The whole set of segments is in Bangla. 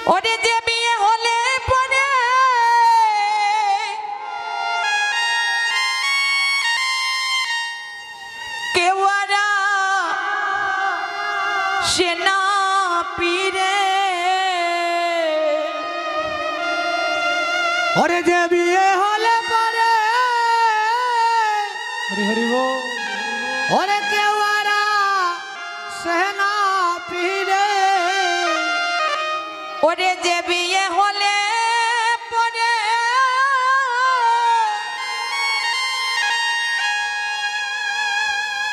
ওরে যে বিয়ে হলে পরে কেউ আর সে না পীরে ওরে যে বিয়ে হলে পরে হরি হরি বল ওরে কেউ আর সে না পীরে ওরে যে বিয়ে হলে পরে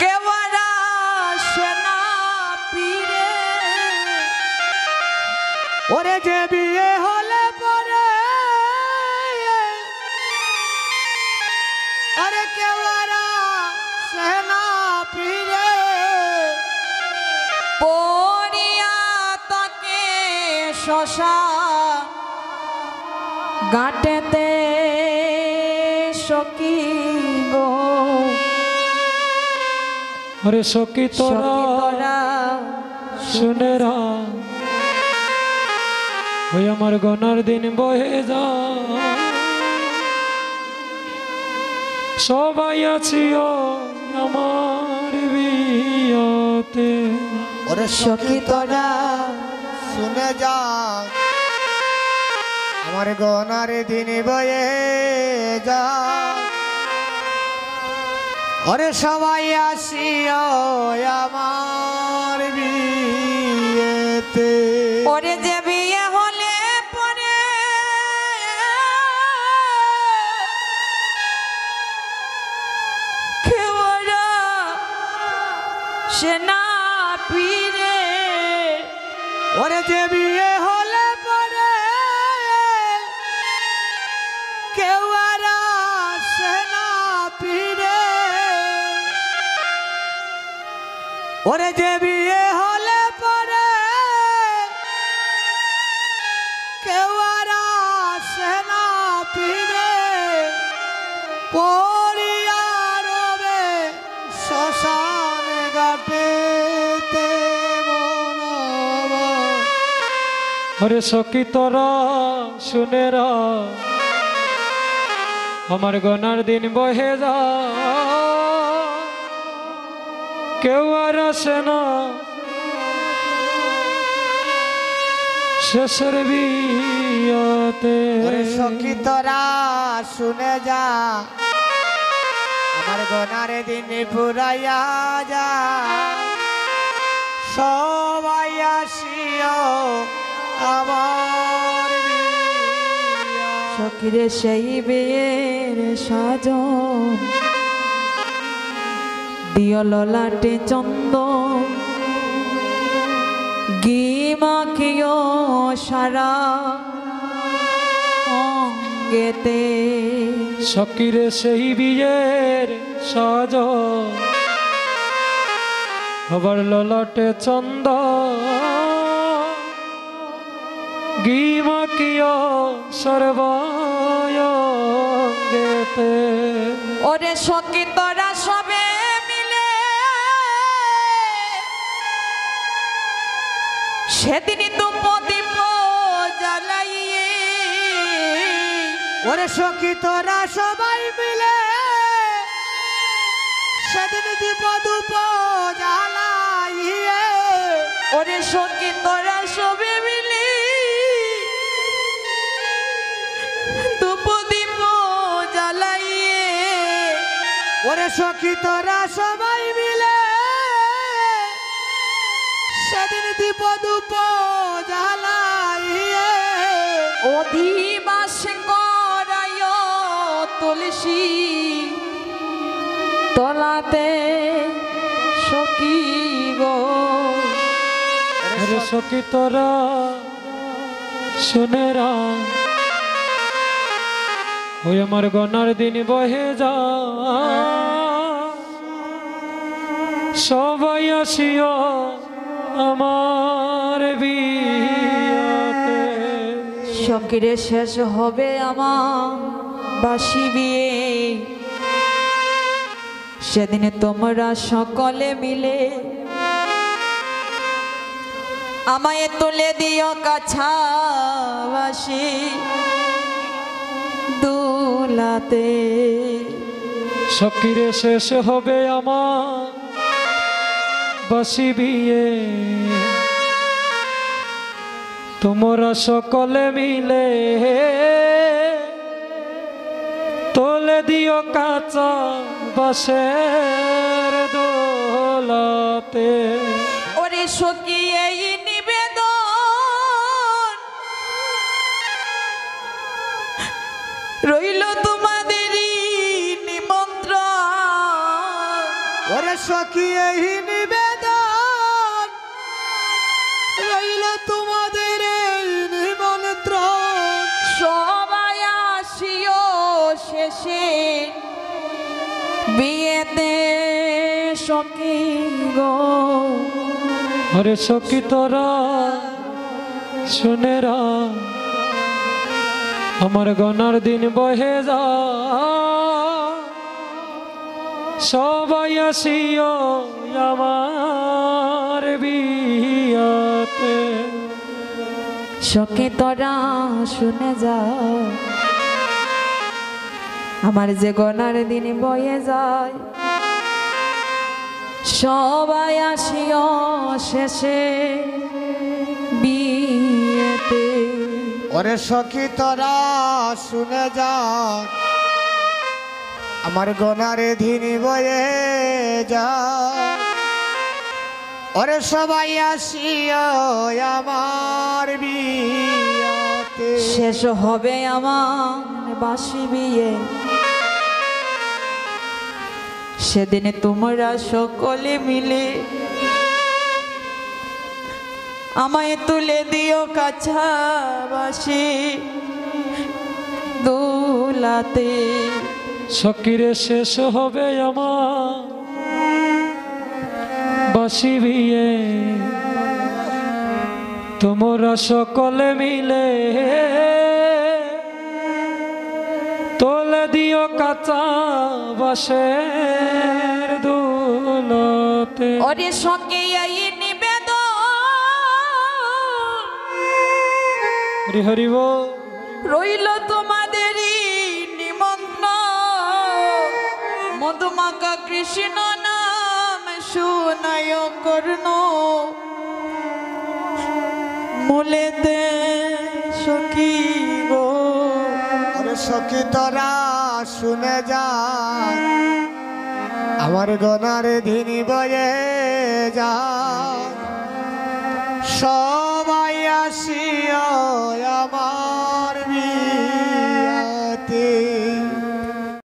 কেউ আর সে না পীরে ওরে যে বিয়ে হলে পরে আরে কেউ আর সে না পীরে পড়িয়া তাকে শশা গাটেতে সখী গো আরে সখী তোরা শুনে রা ওই আমার গনার দিন বহে যা সবাই আছিও আমার বিয়াতে ওরে সখী তোরা শুনে যা আমার গনার দিন বয়ে যা ওরে সবাই আসিও আমার বিয়েতে ওরে যে বিয়ে হলে পরে কেউ আর সে না পীরে ওরে যে বিয়ে হলে পরে কেউ আর আসে না পীরে ওরে যে বিয়ে হলে পরে কেউ আর আসে না পীরে পড়িয়া রবে শ্মশান ঘাটেতে হরে সখী তোরা শুনে রা আমার গনার দিন বহে যা কেউ আর আসে না শেষের বিয়াতে ওরে সখী তোরা শুনে যা আমার গনার দিন পুরাইয়া যা সবাই আসিও আমার সখীরে সেই বিয়ের সাজন দিও ললাটে চন্দন ঘি মাখিও সারা অঙ্গেতে সখীরে সেই বিয়ের সাজ আবার ললাটে চন্দ ঘি মাখিও সর্বাঙ্গেতে ওরে সখী তোরা সবে মিলে সেদিন তো প্রদীপ জ্বালাইয়ে ওরে সখী তোরা সবাই মিলে সেদিন দীপ ধূপ জ্বালাইয়ে ওরে সখী তোরা সবে মিলে ধূপ দীপ জ্বালাইয়ে ওরে সখী তোরা সবাই মিলে সেদিন দীপ ধূপ জ্বালাইয়ে অধিবাস করায় তুলসী তলাতে সখী গো ওরে সখী তোরা শুনে রা ওই আমার গনার দিন বহে যা সবাই আসিও আমার বিয়াতে সখীরে শেষ হবে আমার বাসি বিয়ে সেদিন তোমরা সকলে মিলে আমায় তুলে দিও কাছাবাসি দুলাতে। সকিরে শেষ হবে আমার বাসি বিয়ে, তোমরা সকলে মিলে তোলে দিও কাঁচা বাসের দোলাতে। ওরে সখী এই নিবেদন রইল তোমাদেরই নিমন্ত্রণ। ওরে সখী এই নিবেদন রইল তোমাদের এই নিমন্ত্রণ। সবাই আসিও শেষে বিয়েতে সখী গো। আরে সখী তোরা শুনেরা আমার গনার দিন বহে যা, সবাই আসিও আমার বিয়াতে। সখী তোরা শুনে যা আমার যে গনার দিন বয়ে যায়, সবাই আসিও শেষে বিয়েতে। ওরে সখী তোরা শুনে যা আমার গনারে ধিনি বয়ে যা। ওরে সবাই আসিও আমার বিয়াতে। শেষ হবে আমার বাসি বিয়ে, সেদিন তোমরা সকলে মিলে আমায় তুলে দিও কাছাবাসি দুলাতে। সকিরে শেষ হবে আমার বাসি বিয়ে, তোমরা সকলে মিলে তোলে দিও কাঁচা বাসের দোলাতে। ওরে সঙ্গে এই নিবেদন হরি হরি বল। রইল তোমাদেরই নিমন্ত্রণ। মধুমাখা কৃষ্ণ নাম শুনায় কর্ণ মূলেতে সখী গো। ওরে সখী তোরা শুনে যা আমার গনারে ধিনি বয়ে যা। সবাই আসিও